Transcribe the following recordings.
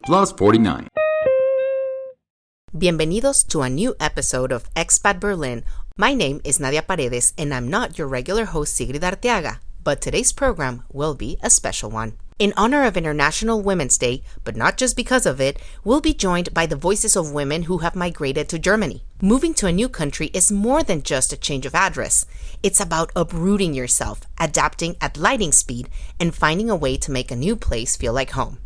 plus 49. Bienvenidos to a new episode of Expat Berlin. My name is Nadia Paredes, and I'm not your regular host Sigrid Arteaga, but today's program will be a special one. In honor of International Women's Day, but not just because of it, we'll be joined by the voices of women who have migrated to Germany. Moving to a new country is more than just a change of address. It's about uprooting yourself, adapting at lightning speed, and finding a way to make a new place feel like home.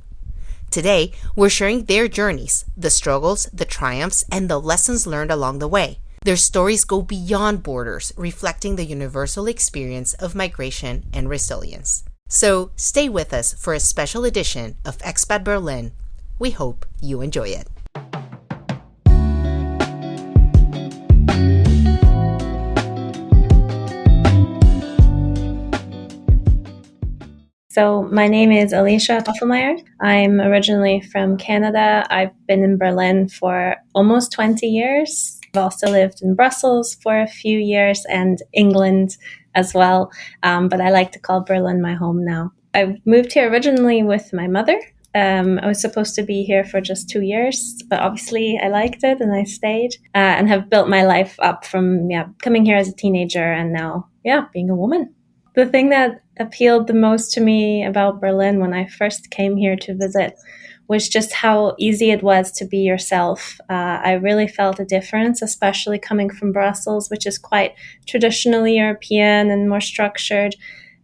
Today, we're sharing their journeys, the struggles, the triumphs, and the lessons learned along the way. Their stories go beyond borders, reflecting the universal experience of migration and resilience. So stay with us for a special edition of Expat Berlin. We hope you enjoy it. So my name is Alicia Toffelmeyer. I'm originally from Canada. I've been in Berlin for almost 20 years. I've also lived in Brussels for a few years and England as well. But I like to call Berlin my home now. I moved here originally with my mother. I was supposed to be here for just 2 years, but obviously I liked it and I stayed and have built my life up from coming here as a teenager and now being a woman. The thing that appealed the most to me about Berlin when I first came here to visit was just how easy it was to be yourself. I really felt a difference, especially coming from Brussels, which is quite traditionally European and more structured.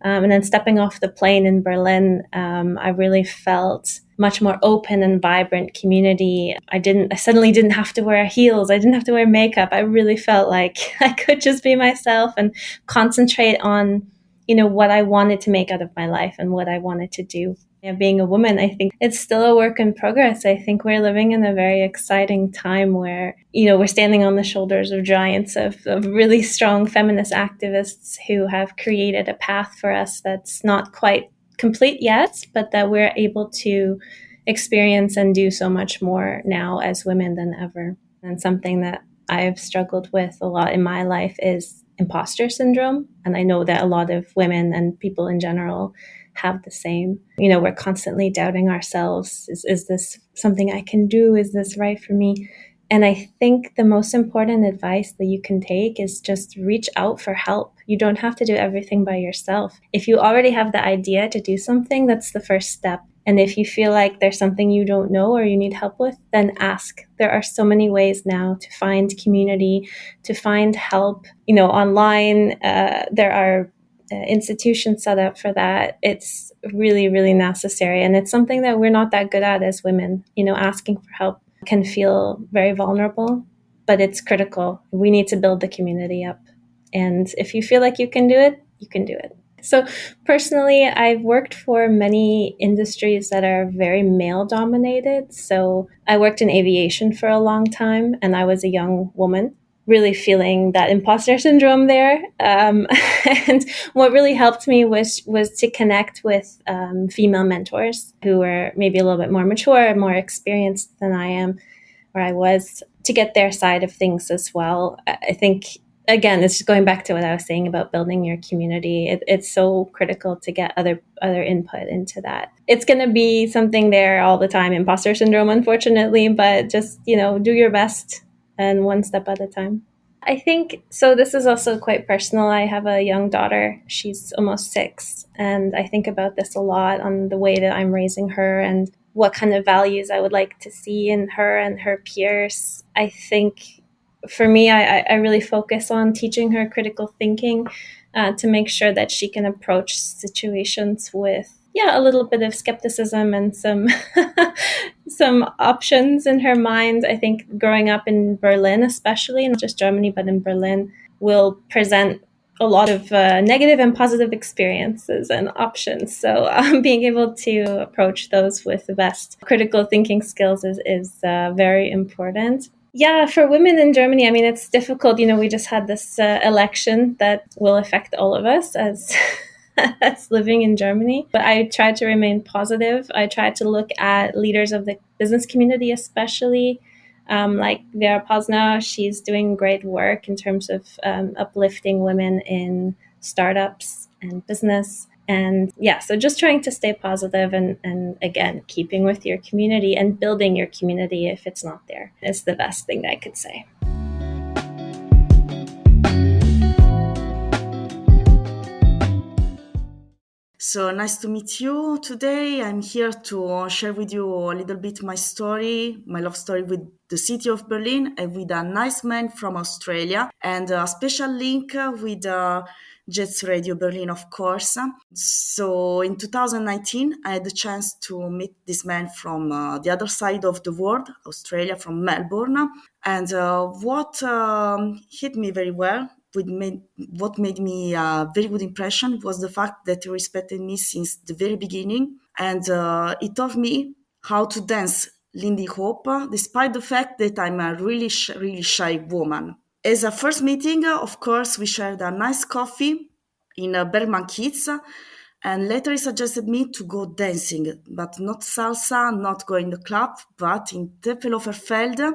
And then stepping off the plane in Berlin, I really felt much more open and vibrant community. I suddenly didn't have to wear heels. I didn't have to wear makeup. I really felt like I could just be myself and concentrate on what I wanted to make out of my life and what I wanted to do. Being a woman, I think it's still a work in progress. I think we're living in a very exciting time where, we're standing on the shoulders of giants, of really strong feminist activists who have created a path for us that's not quite complete yet, but that we're able to experience and do so much more now as women than ever. And something that I've struggled with a lot in my life is imposter syndrome. And I know that a lot of women and people in general have the same. We're constantly doubting ourselves. Is this something I can do? Is this right for me? And I think the most important advice that you can take is just reach out for help. You don't have to do everything by yourself. If you already have the idea to do something, that's the first step. And if you feel like there's something you don't know or you need help with, then ask. There are so many ways now to find community, to find help. Online, there are institutions set up for that. It's really, really necessary. And it's something that we're not that good at as women. Asking for help can feel very vulnerable, but it's critical. We need to build the community up. And if you feel like you can do it, you can do it. So personally, I've worked for many industries that are very male-dominated. So I worked in aviation for a long time, and I was a young woman, really feeling that imposter syndrome there. And what really helped me was to connect with female mentors who were maybe a little bit more mature, more experienced than I am, or I was, to get their side of things as well. I think, again, it's just going back to what I was saying about building your community. It's so critical to get other input into that. It's going to be something there all the time, imposter syndrome, unfortunately, but just, do your best and one step at a time. I think, so this is also quite personal. I have a young daughter. She's almost 6. And I think about this a lot on the way that I'm raising her and what kind of values I would like to see in her and her peers. I think for me, I really focus on teaching her critical thinking to make sure that she can approach situations with a little bit of skepticism and some options in her mind. I think growing up in Berlin, especially, not just Germany, but in Berlin, will present a lot of negative and positive experiences and options. So being able to approach those with the best critical thinking skills is very important. Yeah, for women in Germany, it's difficult. We just had this election that will affect all of us as as living in Germany. But I tried to remain positive. I tried to look at leaders of the business community, especially like Vera Posner. She's doing great work in terms of uplifting women in startups and business. And yeah, so just trying to stay positive and again, keeping with your community and building your community if it's not there is the best thing that I could say. So nice to meet you today. I'm here to share with you a little bit my story, my love story with the city of Berlin and with a nice man from Australia and a special link with Jets Radio Berlin, of course. So in 2019, I had the chance to meet this man from the other side of the world, Australia, from Melbourne. And what hit me very well what made me a very good impression was the fact that he respected me since the very beginning, and he taught me how to dance Lindy Hop, despite the fact that I'm a really shy woman. As a first meeting, of course, we shared a nice coffee in Bergman Kids, and later he suggested me to go dancing, but not salsa, not going to the club, but in Tempelhoferfeld,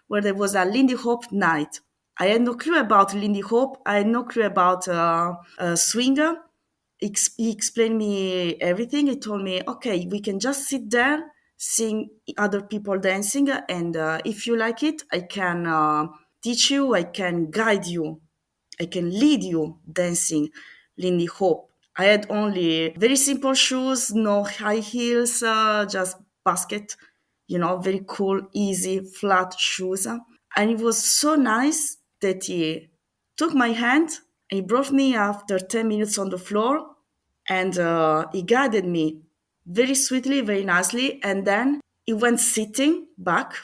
where there was a Lindy Hop night. I had no clue about Lindy Hop. I had no clue about swinger. He explained me everything. He told me, okay, we can just sit there, seeing other people dancing, and if you like it, I can teach you, I can guide you, I can lead you dancing Lindy Hop. I had only very simple shoes, no high heels, just basket, very cool, easy, flat shoes. And it was so nice that he took my hand and he brought me after 10 minutes on the floor and he guided me very sweetly, very nicely. And then he went sitting back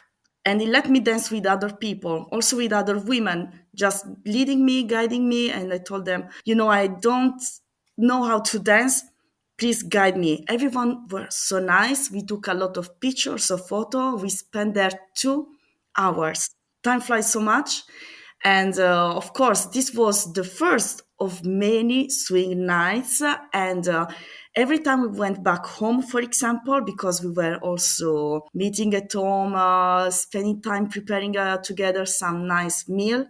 and he let me dance with other people, also with other women, just leading me, guiding me. And I told them, I don't know how to dance. Please guide me. Everyone was so nice. We took a lot of pictures, of photo. We spent there 2 hours. Time flies so much. And of course, this was the first of many swing nights. And every time we went back home, for example, because we were also meeting at home, spending time preparing together some nice meal.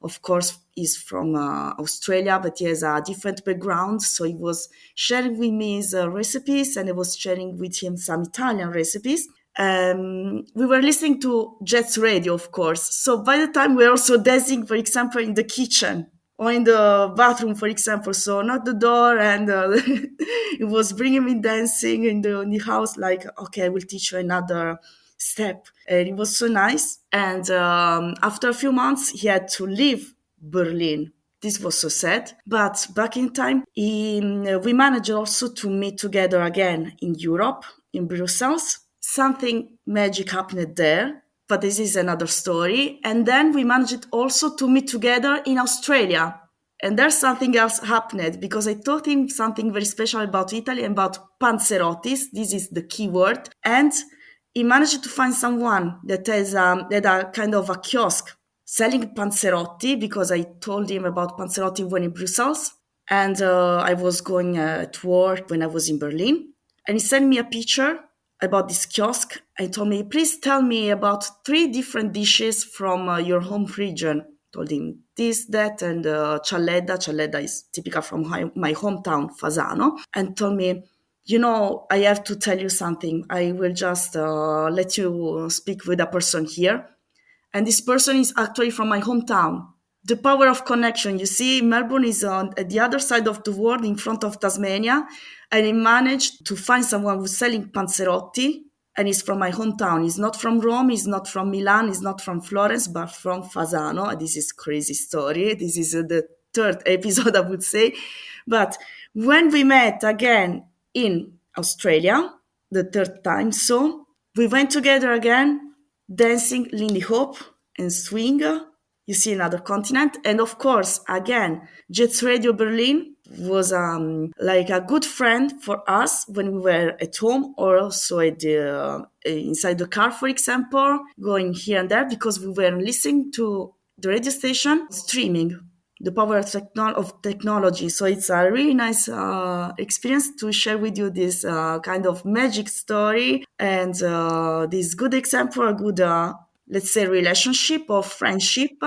Of course, he's from Australia, but he has a different background. So he was sharing with me his recipes, and I was sharing with him some Italian recipes. We were listening to Jets Radio, of course. So by the time we were also dancing, for example, in the kitchen or in the bathroom, for example. So not the door, and it was bringing me dancing in the house. Like, okay, I will teach you another step, and it was so nice. And after a few months, he had to leave Berlin. This was so sad. But back in time, we managed also to meet together again in Europe, in Brussels. Something magic happened there, but this is another story. And then we managed also to meet together in Australia. And there's something else happened because I taught him something very special about Italy and about panzerottis. This is the key word. And he managed to find someone that has that a kind of a kiosk selling panzerotti, because I told him about panzerotti when in Brussels. And I was going to work when I was in Berlin. And he sent me a picture about this kiosk and told me, please tell me about 3 different dishes from your home region. Told him this, that, and cialledda. Cialledda is typical from my hometown, Fasano. And told me, I have to tell you something. I will just let you speak with a person here. And this person is actually from my hometown. The power of connection. You see, Melbourne is at the other side of the world in front of Tasmania. And he managed to find someone who's selling panzerotti. And he's from my hometown. He's not from Rome, he's not from Milan, he's not from Florence, but from Fasano. This is crazy story. This is the 3rd episode, I would say. But when we met again in Australia, the 3rd time, so we went together again, dancing Lindy Hop and swing. You see, another continent. And of course, again, Jets Radio Berlin was like a good friend for us when we were at home or also at inside the car, for example, going here and there, because we were listening to the radio station, streaming, the power of technology. So it's a really nice experience to share with you this kind of magic story and this good example, a good, let's say, relationship or friendship.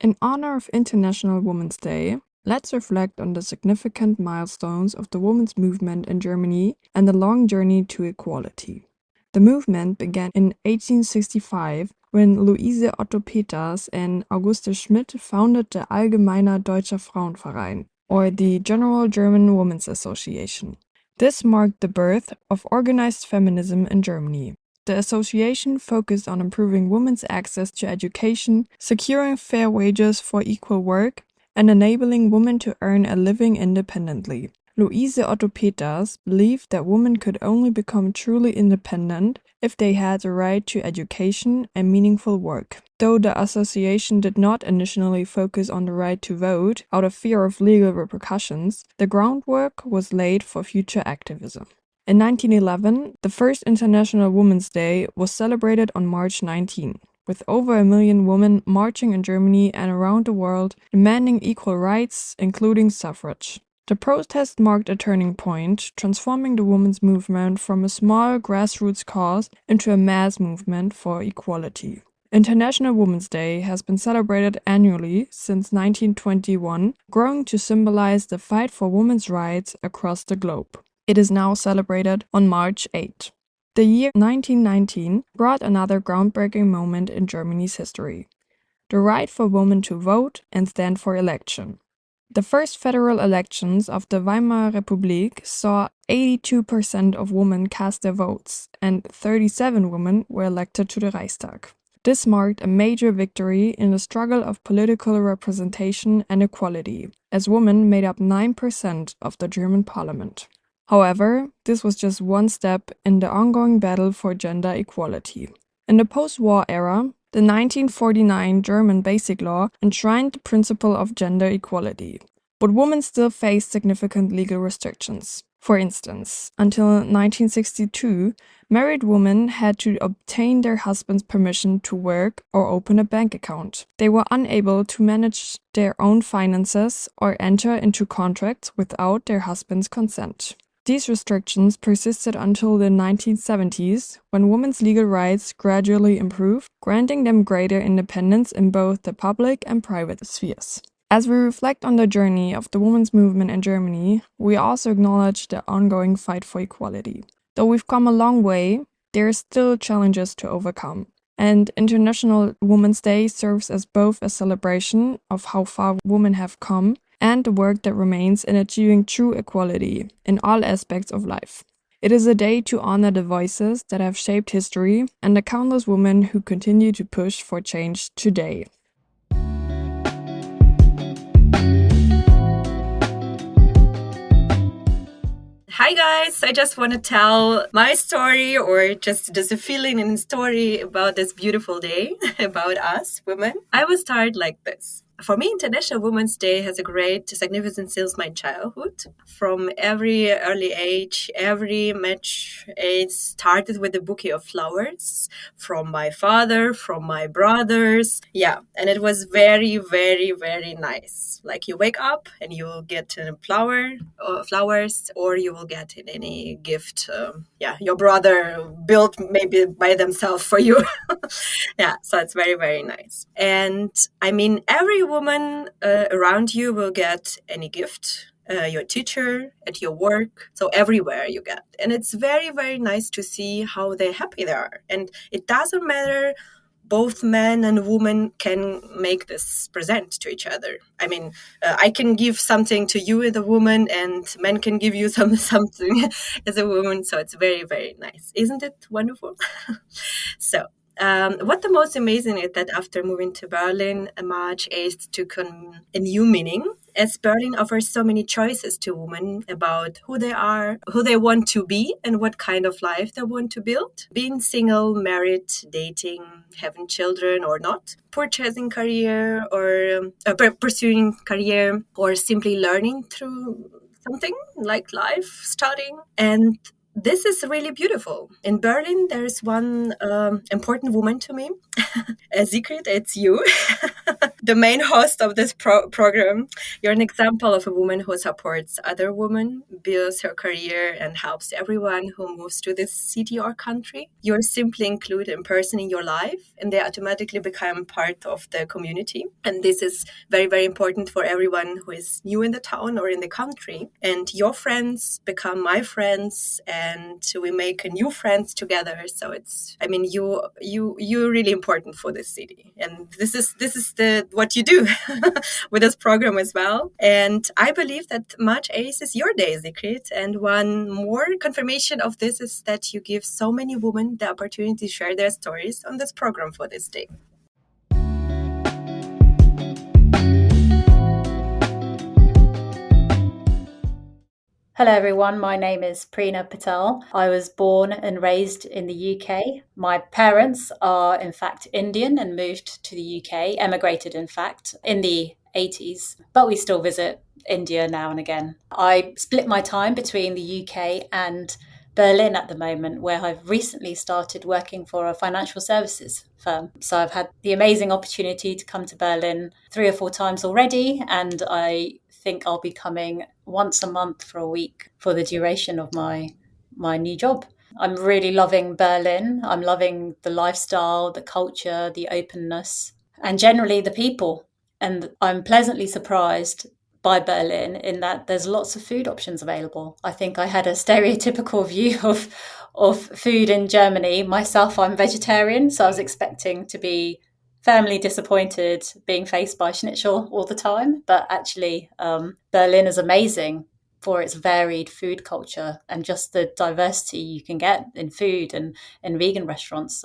In honor of International Women's Day, let's reflect on the significant milestones of the women's movement in Germany and the long journey to equality. The movement began in 1865 when Luise Otto Peters and Auguste Schmidt founded the Allgemeiner Deutscher Frauenverein, or the General German Women's Association. This marked the birth of organized feminism in Germany. The association focused on improving women's access to education, securing fair wages for equal work, and enabling women to earn a living independently. Luise Otto Peters believed that women could only become truly independent if they had the right to education and meaningful work. Though the association did not initially focus on the right to vote out of fear of legal repercussions, the groundwork was laid for future activism. In 1911, the first International Women's Day was celebrated on March 19, with over 1 million women marching in Germany and around the world demanding equal rights, including suffrage. The protest marked a turning point, transforming the women's movement from a small grassroots cause into a mass movement for equality. International Women's Day has been celebrated annually since 1921, growing to symbolize the fight for women's rights across the globe. It is now celebrated on March 8. The year 1919 brought another groundbreaking moment in Germany's history: the right for women to vote and stand for election. The first federal elections of the Weimar Republic saw 82% of women cast their votes, and 37 women were elected to the Reichstag. This marked a major victory in the struggle of political representation and equality, as women made up 9% of the German parliament. However, this was just one step in the ongoing battle for gender equality. In the post-war era, the 1949 German Basic Law enshrined the principle of gender equality, but women still faced significant legal restrictions. For instance, until 1962, married women had to obtain their husband's permission to work or open a bank account. They were unable to manage their own finances or enter into contracts without their husband's consent. These restrictions persisted until the 1970s, when women's legal rights gradually improved, granting them greater independence in both the public and private spheres. As we reflect on the journey of the women's movement in Germany, we also acknowledge the ongoing fight for equality. Though we've come a long way, there are still challenges to overcome. And International Women's Day serves as both a celebration of how far women have come and the work that remains in achieving true equality in all aspects of life. It is a day to honor the voices that have shaped history and the countless women who continue to push for change today. Hi guys, I just want to tell my story, or just a feeling and story about this beautiful day, about us women. I will start like this. For me, International Women's Day has a great significance since my childhood. From every early age, every match age started with a bouquet of flowers from my father, from my brothers. Yeah, and it was very, very, very nice. Like you wake up and you will get a flowers, or you will get any gift. Your brother built maybe by themselves for you. Yeah, so it's very, very nice. And I mean, every woman around you will get any gift. Your teacher, at your work, so everywhere you get. And it's very, very nice to see how happy they are. And it doesn't matter, both men and women can make this present to each other. I mean, I can give something to you as a woman, and men can give you something as a woman. So it's very, very nice. Isn't it wonderful? So what the most amazing is that after moving to Berlin, March 8th took on a new meaning, as Berlin offers so many choices to women about who they are, who they want to be, and what kind of life they want to build. Being single, married, dating, having children or not, purchasing career or pursuing career, or simply learning through something like life, studying. And this is really beautiful. In Berlin, there's one important woman to me. Sigrid, it's you, the main host of this program. You're an example of a woman who supports other women, builds her career, and helps everyone who moves to this city or country. You're simply included in person in your life, and they automatically become part of the community. And this is very, very important for everyone who is new in the town or in the country. And your friends become my friends, and we make new friends together. So it's, I mean, you're really important for this city, and this is the what you do with this program as well. And I believe that March 8th is your day, Sigrid. And one more confirmation of this is that you give so many women the opportunity to share their stories on this program for this day. Hello everyone, my name is Preena Patel. I was born and raised in the UK. My parents are in fact Indian and moved to the UK, emigrated in fact, in the 80s, but we still visit India now and again. I split my time between the UK and Berlin at the moment, where I've recently started working for a financial services firm. So I've had the amazing opportunity to come to Berlin 3 or 4 times already, and I think I'll be coming once a month for a week for the duration of my new job. I'm really loving Berlin. I'm loving the lifestyle, the culture, the openness, and generally the people. And I'm pleasantly surprised by Berlin in that there's lots of food options available. I think I had a stereotypical view of food in Germany. Myself, I'm vegetarian, so I was expecting to be firmly disappointed being faced by schnitzel all the time. But actually, Berlin is amazing for its varied food culture and just the diversity you can get in food and in vegan restaurants.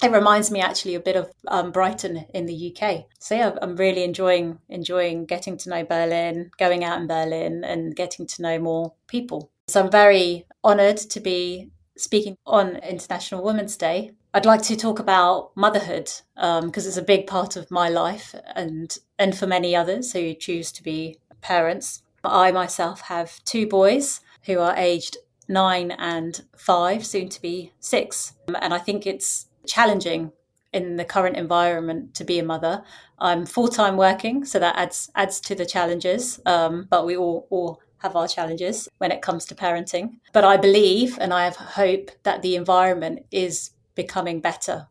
It reminds me actually a bit of Brighton in the UK. So yeah, I'm really enjoying getting to know Berlin, going out in Berlin and getting to know more people. So I'm very honoured to be speaking on International Women's Day. I'd like to talk about motherhood because it's a big part of my life and for many others who choose to be parents. I myself have 2 boys who are aged 9 and 5, soon to be 6. And I think it's challenging in the current environment to be a mother. I'm full-time working, so that adds to the challenges. But we all have our challenges when it comes to parenting. But I believe and I have hope that the environment is becoming better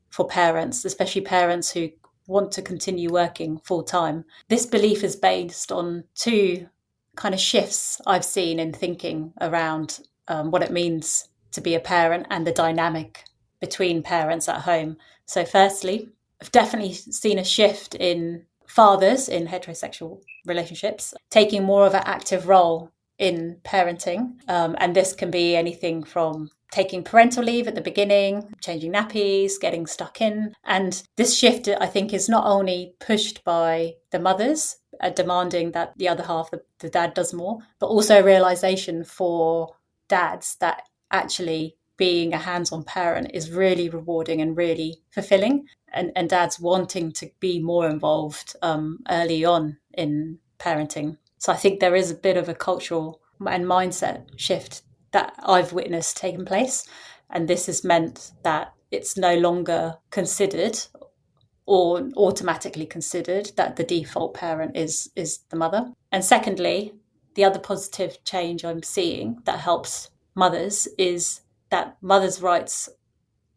for parents, especially parents who want to continue working full-time. This belief is based on 2 kind of shifts I've seen in thinking around what it means to be a parent and the dynamic between parents at home. So firstly, I've definitely seen a shift in fathers in heterosexual relationships taking more of an active role in parenting. And this can be anything from taking parental leave at the beginning, changing nappies, getting stuck in. And this shift, I think, is not only pushed by the mothers, demanding that the other half, the dad, does more, but also a realization for dads that actually being a hands-on parent is really rewarding and really fulfilling, and dads wanting to be more involved early on in parenting. So I think there is a bit of a cultural and mindset shift that I've witnessed taking place, and this has meant that it's no longer considered or automatically considered that the default parent is the mother. And secondly, the other positive change I'm seeing that helps mothers is that mothers' rights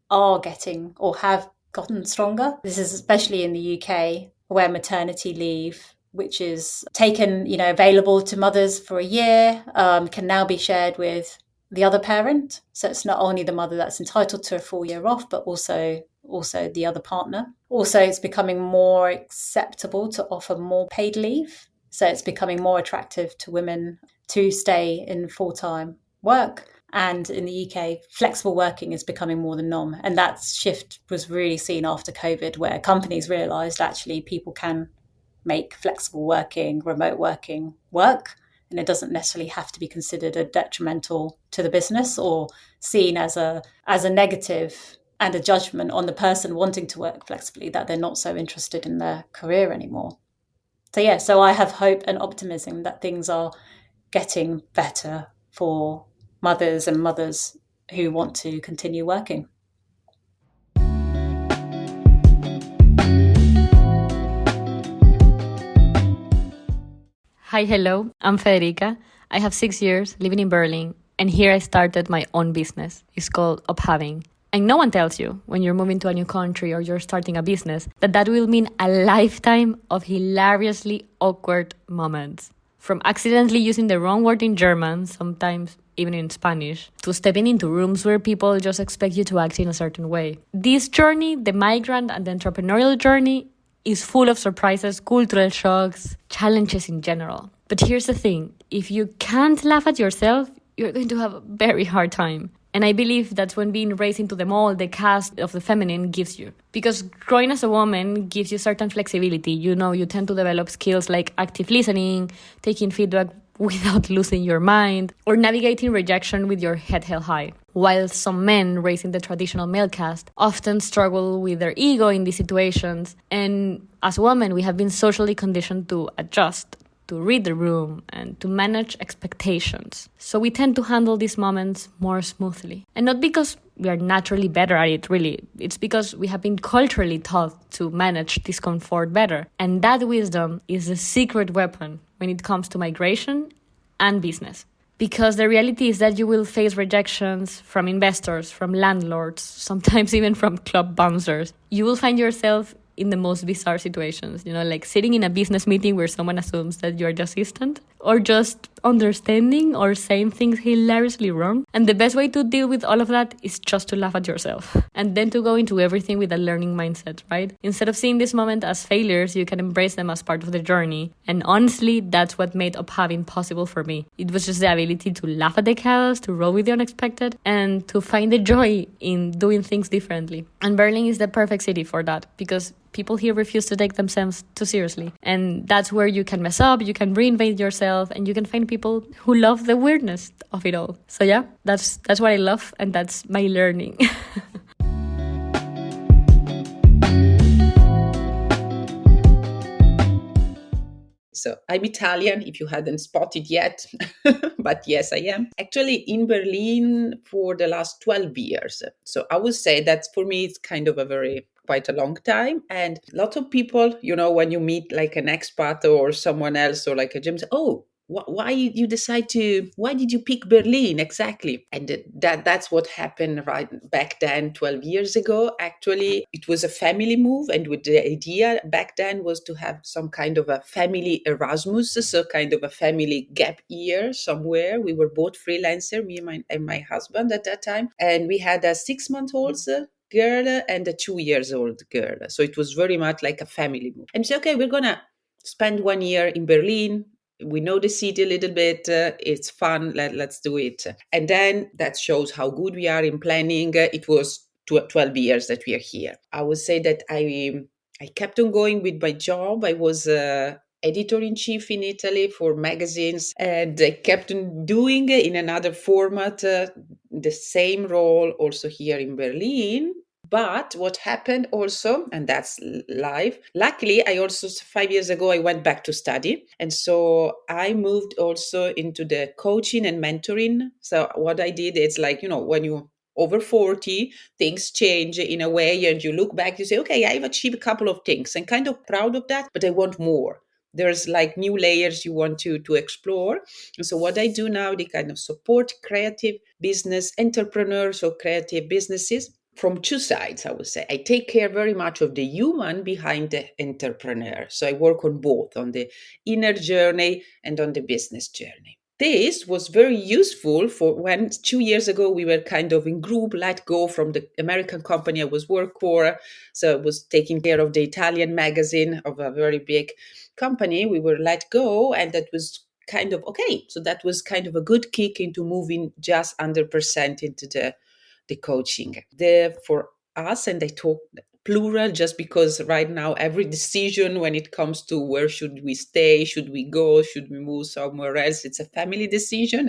are getting or have gotten stronger. This is especially in the UK, where maternity leave, which is taken, available to mothers for a year, can now be shared with the other parent. So it's not only the mother that's entitled to a full year off, but also the other partner. Also, it's becoming more acceptable to offer more paid leave. So it's becoming more attractive to women to stay in full-time work. And in the UK, flexible working is becoming more the norm. And that shift was really seen after COVID, where companies realised actually people can make flexible working, remote working work. And it doesn't necessarily have to be considered a detrimental to the business or seen as a negative and a judgment on the person wanting to work flexibly, that they're not so interested in their career anymore. So I have hope and optimism that things are getting better for mothers and mothers' who want to continue working. Hi, hello. I'm Federica. I have 6 years living in Berlin, and here I started my own business. It's called Uphaving. And no one tells you when you're moving to a new country or you're starting a business that will mean a lifetime of hilariously awkward moments. From accidentally using the wrong word in German, sometimes even in Spanish, to stepping into rooms where people just expect you to act in a certain way. This journey, the migrant and the entrepreneurial journey, is full of surprises, cultural shocks, challenges in general. But here's the thing, if you can't laugh at yourself, you're going to have a very hard time. And I believe that's when being raised into the mold, the cast of the feminine gives you. Because growing as a woman gives you certain flexibility. You know, you tend to develop skills like active listening, taking feedback without losing your mind, or navigating rejection with your head held high. While some men raised in the traditional male caste often struggle with their ego in these situations. And as women, we have been socially conditioned to adjust, to read the room, and to manage expectations. So we tend to handle these moments more smoothly. And not because we are naturally better at it, really. It's because we have been culturally taught to manage discomfort better. And that wisdom is a secret weapon when it comes to migration and business. Because the reality is that you will face rejections from investors, from landlords, sometimes even from club bouncers. You will find yourself in the most bizarre situations, like sitting in a business meeting where someone assumes that you're the assistant, or just understanding or saying things hilariously wrong. And the best way to deal with all of that is just to laugh at yourself and then to go into everything with a learning mindset, right? Instead of seeing this moment as failures, you can embrace them as part of the journey. And honestly, that's what made Uphaving possible for me. It was just the ability to laugh at the chaos, to roll with the unexpected, and to find the joy in doing things differently. And Berlin is the perfect city for that, because people here refuse to take themselves too seriously. And that's where you can mess up, you can reinvent yourself, and you can find people who love the weirdness of it all. So yeah, that's what I love, and that's my learning. So I'm Italian, if you hadn't spotted yet, but yes, I am. Actually in Berlin for the last 12 years. So I would say that for me, it's kind of quite a long time. And a lot of people, when you meet like an expat or someone else or like a gym, say, oh, why did you pick Berlin exactly? And that's what happened right back then, 12 years ago. Actually, it was a family move. And with the idea back then was to have some kind of a family Erasmus, so kind of a family gap year somewhere. We were both freelancer, me and my husband at that time. And we had a 6-month-old girl and a 2-year-old girl. So it was very much like a family move. And we said, okay, we're going to spend 1 year in Berlin. We know the city a little bit. It's fun. Let's do it. And then that shows how good we are in planning. It was 12 years that we are here. I would say that I kept on going with my job. I was editor-in-chief in Italy for magazines, and I kept on doing in another format the same role also here in Berlin. But what happened also, and that's life, luckily, I also 5 years ago, I went back to study. And so I moved also into the coaching and mentoring. So what I did, it's like, when you over 40, things change in a way, and you look back, you say, okay, I've achieved a couple of things and kind of proud of that, but I want more. There's like new layers you want to explore. And so what I do now, they kind of support creative business entrepreneurs or creative businesses from two sides, I would say. I take care very much of the human behind the entrepreneur. So I work on both, on the inner journey and on the business journey. This was very useful for when 2 years ago we were kind of in group, let go from the American company I was work for. So I was taking care of the Italian magazine of a very big company. We were let go, and that was kind of okay. So that was kind of a good kick into moving just 100% into the coaching. For us, and I talk plural just because right now every decision when it comes to where should we stay, should we go, should we move somewhere else, it's a family decision.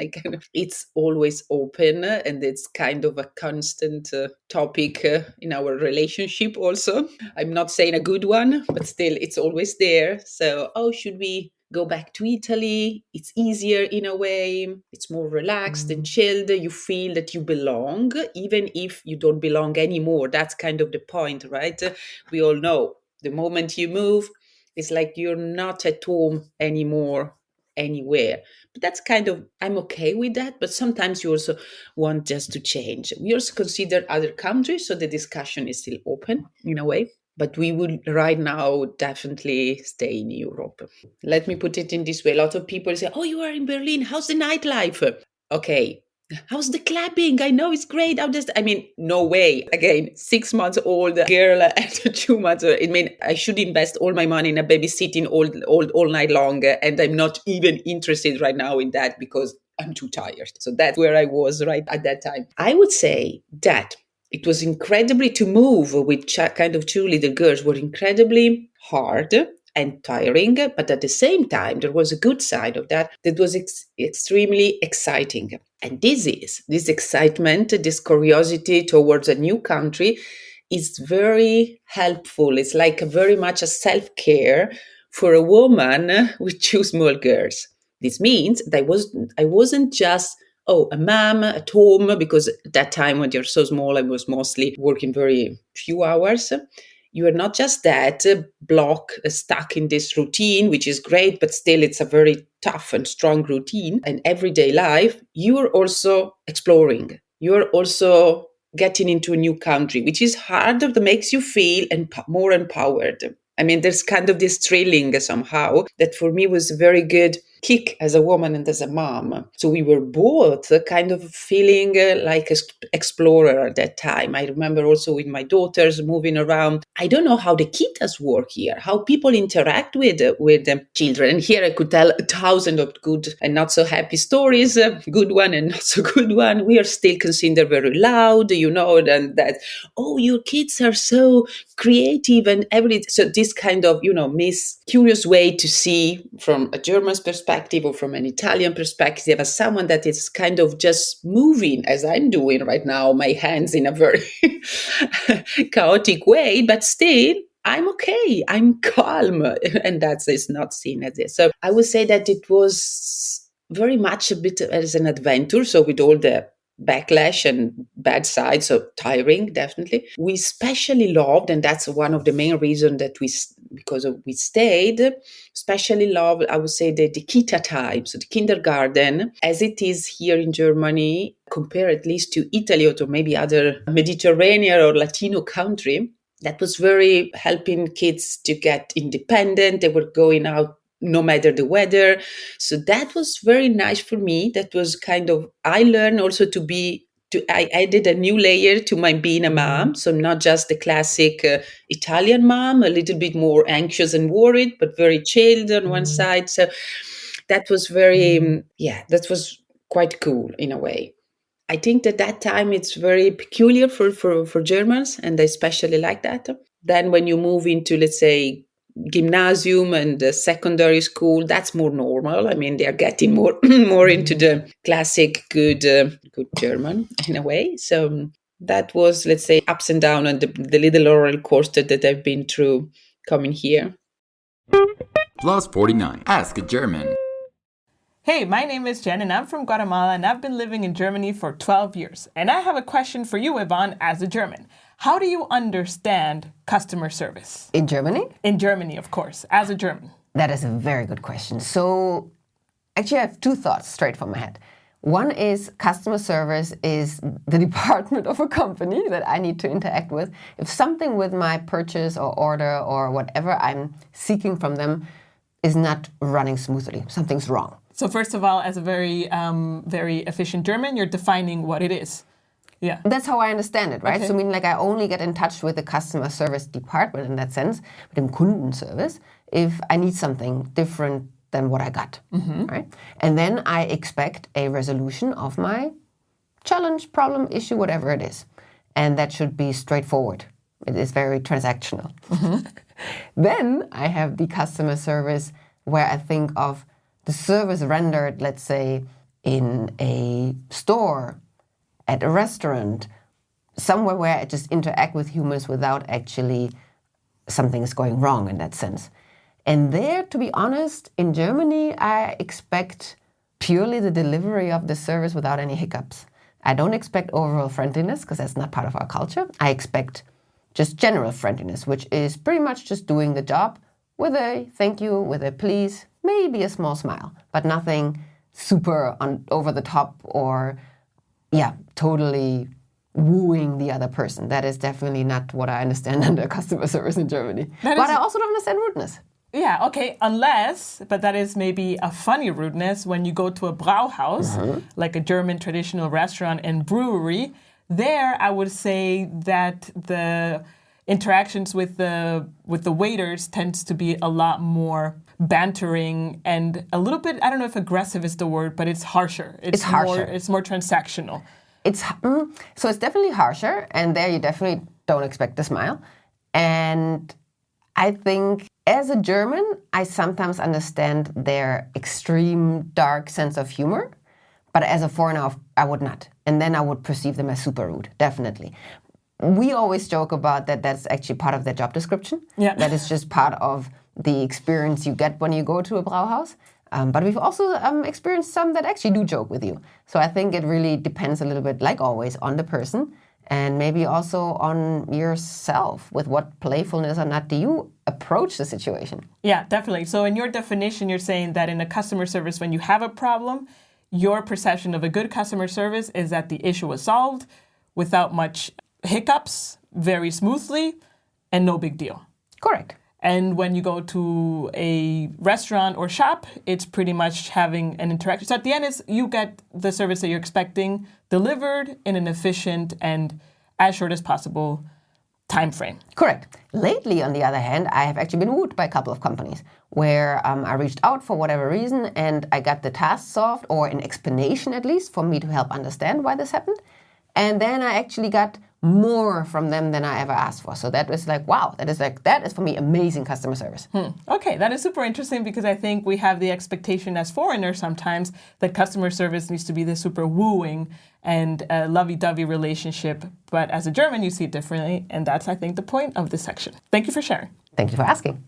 It's always open, and it's kind of a constant topic in our relationship also. I'm not saying a good one, but still it's always there. So, should we go back to Italy. It's easier in a way. It's more relaxed and chilled. You feel that you belong, even if you don't belong anymore. That's kind of the point, right? We all know the moment you move, it's like you're not at home anymore anywhere. But that's kind of, I'm okay with that. But sometimes you also want just to change. We also consider other countries, so the discussion is still open in a way. But we would right now definitely stay in Europe. Let me put it in this way. A lot of people say, oh, you are in Berlin. How's the nightlife? Okay. How's the clapping? I know it's great. No way. Again, 6 months old girl and 2 months old. I should invest all my money in a babysitting all night long. And I'm not even interested right now in that because I'm too tired. So that's where I was right at that time. I would say that it was incredibly to move with kind of 2 little girls were incredibly hard and tiring, but at the same time, there was a good side of that was extremely exciting. And this excitement, this curiosity towards a new country is very helpful. It's like very much a self-care for a woman with 2 small girls. This means that I wasn't just a mom at home, because at that time when you're so small, I was mostly working very few hours. You are not just that stuck in this routine, which is great, but still it's a very tough and strong routine and everyday life. You are also exploring. You are also getting into a new country, which is hard, that makes you feel more empowered. There's kind of this thrilling somehow that for me was a very good kick as a woman and as a mom. So we were both kind of feeling like an explorer at that time. I remember also with my daughters moving around. I don't know how the kitas work here, how people interact with children. And here I could tell 1,000 of good and not so happy stories, good one and not so good one. We are still considered very loud, and that, oh, your kids are so creative and everything. So this kind of, curious way to see from a German's perspective or from an Italian perspective as someone that is kind of just moving as I'm doing right now, my hands in a very chaotic way, but still I'm okay. I'm calm. And is not seen as this. So I would say that it was very much a bit as an adventure. So with all the backlash and bad sides, so tiring, definitely. We especially loved, and that's one of the main reasons that we stayed, especially loved, I would say, the kita time, so the kindergarten, as it is here in Germany, compared at least to Italy or to maybe other Mediterranean or Latino country. That was very helping kids to get independent. They were going out no matter the weather. So that was very nice for me. That was kind of, I learned also I added a new layer to my being a mom. So not just the classic Italian mom, a little bit more anxious and worried, but very chilled on one side. So that was that was quite cool in a way. I think that time it's very peculiar for Germans, and I especially like that. Then when you move into, let's say, gymnasium and secondary school, that's more normal. They are getting more into the classic good German in a way. So that was, let's say, ups and downs and the little roller coaster that I've been through coming here. Plus 49. Ask a German. Hey, my name is Jen and I'm from Guatemala and I've been living in Germany for 12 years. And I have a question for you, Yvonne, as a German. How do you understand customer service? In Germany? In Germany, of course, as a German. That is a very good question. So actually I have 2 thoughts straight from my head. One is customer service is the department of a company that I need to interact with. If something with my purchase or order or whatever I'm seeking from them is not running smoothly, something's wrong. So first of all, as a very, very efficient German, you're defining what it is. Yeah. That's how I understand it, right? Okay. So I only get in touch with the customer service department in that sense, with dem Kundenservice, if I need something different than what I got, right? And then I expect a resolution of my challenge, problem, issue, whatever it is. And that should be straightforward. It is very transactional. Then I have the customer service where I think of the service rendered, let's say, in a store, at a restaurant, somewhere where I just interact with humans without actually something is going wrong in that sense. And there, to be honest, in Germany, I expect purely the delivery of the service without any hiccups. I don't expect overall friendliness because that's not part of our culture. I expect just general friendliness, which is pretty much just doing the job with a thank you, with a please, maybe a small smile, but nothing super over the top or, totally wooing the other person. That is definitely not what I understand under customer service in Germany. But I also don't understand rudeness. Yeah, okay, but that is maybe a funny rudeness when you go to a Brauhaus, like a German traditional restaurant and brewery. There, I would say that the interactions with the waiters tends to be a lot more bantering and a little bit, I don't know if aggressive is the word, but it's harsher. It's harsher. It's more transactional. So it's definitely harsher, and there you definitely don't expect a smile. And I think as a German, I sometimes understand their extreme dark sense of humor, but as a foreigner, I would not. And then I would perceive them as super rude, definitely. We always joke about that that's actually part of their job description. Yeah. That is just part of the experience you get when you go to a Brauhaus. But we've also experienced some that actually do joke with you. So I think it really depends a little bit, like always, on the person and maybe also on yourself. With what playfulness or not do you approach the situation? Yeah, definitely. So in your definition, you're saying that in a customer service, when you have a problem, your perception of a good customer service is that the issue was solved without much hiccups, very smoothly, and no big deal. Correct. And when you go to a restaurant or shop, it's pretty much having an interaction. So at the end, you get the service that you're expecting delivered in an efficient and as short as possible time frame. Correct. Lately, on the other hand, I have actually been wooed by a couple of companies where I reached out for whatever reason and I got the task solved, or an explanation at least for me to help understand why this happened. And then I actually got more from them than I ever asked for. So that was like, wow, that is for me amazing customer service. Okay, that is super interesting because I think we have the expectation as foreigners sometimes that customer service needs to be this super wooing and lovey-dovey relationship. But as a German, you see it differently. And that's, I think, the point of this section. Thank you for sharing. Thank you for asking.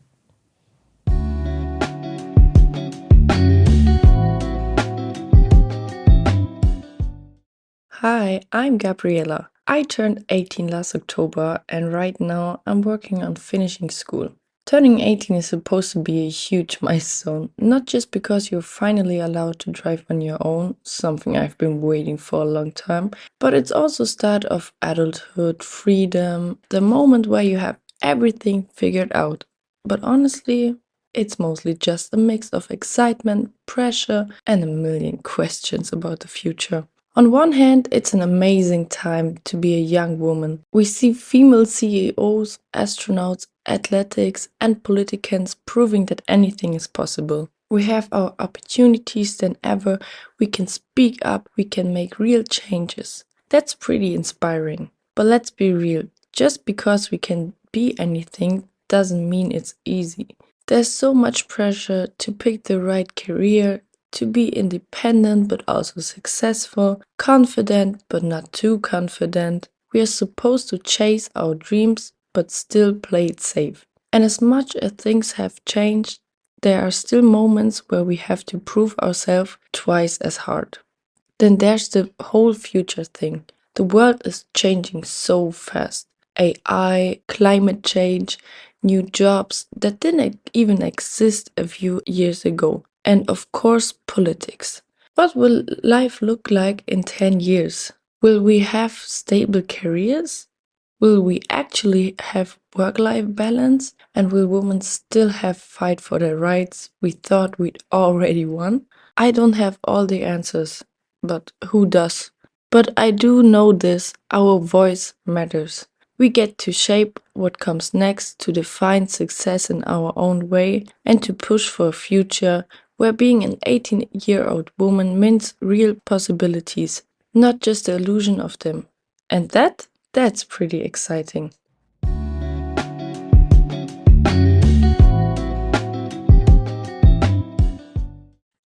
Hi, I'm Gabriela. I turned 18 last October and right now I'm working on finishing school. Turning 18 is supposed to be a huge milestone, not just because you're finally allowed to drive on your own, something I've been waiting for a long time, but it's also start of adulthood, freedom, the moment where you have everything figured out. But honestly, it's mostly just a mix of excitement, pressure, and a million questions about the future. On one hand, it's an amazing time to be a young woman. We see female CEOs, astronauts, athletics, and politicians proving that anything is possible. We have our opportunities than ever. We can speak up, we can make real changes. That's pretty inspiring. But let's be real, just because we can be anything doesn't mean it's easy. There's so much pressure to pick the right career, to be independent but also successful, confident but not too confident. We are supposed to chase our dreams but still play it safe. And as much as things have changed, there are still moments where we have to prove ourselves twice as hard. Then there's the whole future thing. The world is changing so fast. AI, climate change, new jobs that didn't even exist a few years ago. And of course, politics. What will life look like in 10 years? Will we have stable careers? Will we actually have work-life balance? And will women still have fight for their rights we thought we'd already won? I don't have all the answers, but who does? But I do know this, our voice matters. We get to shape what comes next, to define success in our own way, and to push for a future where being an 18-year-old woman means real possibilities, not just the illusion of them. And that's pretty exciting.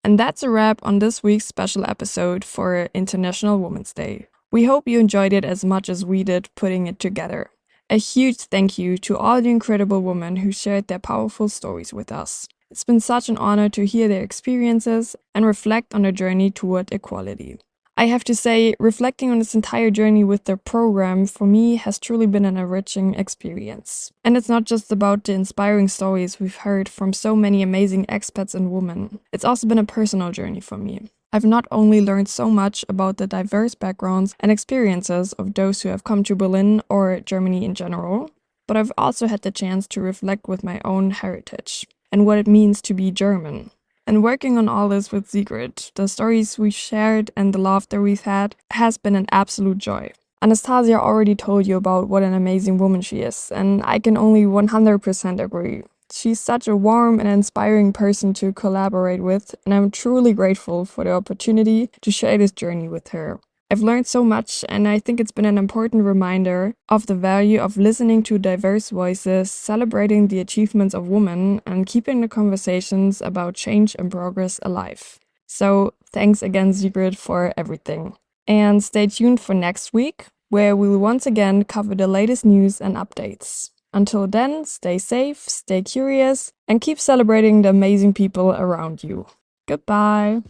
And that's a wrap on this week's special episode for International Women's Day. We hope you enjoyed it as much as we did putting it together. A huge thank you to all the incredible women who shared their powerful stories with us. It's been such an honor to hear their experiences and reflect on their journey toward equality. I have to say, reflecting on this entire journey with the program for me has truly been an enriching experience. And it's not just about the inspiring stories we've heard from so many amazing expats and women. It's also been a personal journey for me. I've not only learned so much about the diverse backgrounds and experiences of those who have come to Berlin or Germany in general, but I've also had the chance to reflect with my own heritage and what it means to be German. And working on all this with Sigrid, the stories we've shared and the laughter we've had has been an absolute joy. Anastasia already told you about what an amazing woman she is, and I can only 100% agree. She's such a warm and inspiring person to collaborate with, and I'm truly grateful for the opportunity to share this journey with her. I've learned so much, and I think it's been an important reminder of the value of listening to diverse voices, celebrating the achievements of women, and keeping the conversations about change and progress alive. So, thanks again, Sigrid, for everything. And stay tuned for next week, where we will once again cover the latest news and updates. Until then, stay safe, stay curious, and keep celebrating the amazing people around you. Goodbye!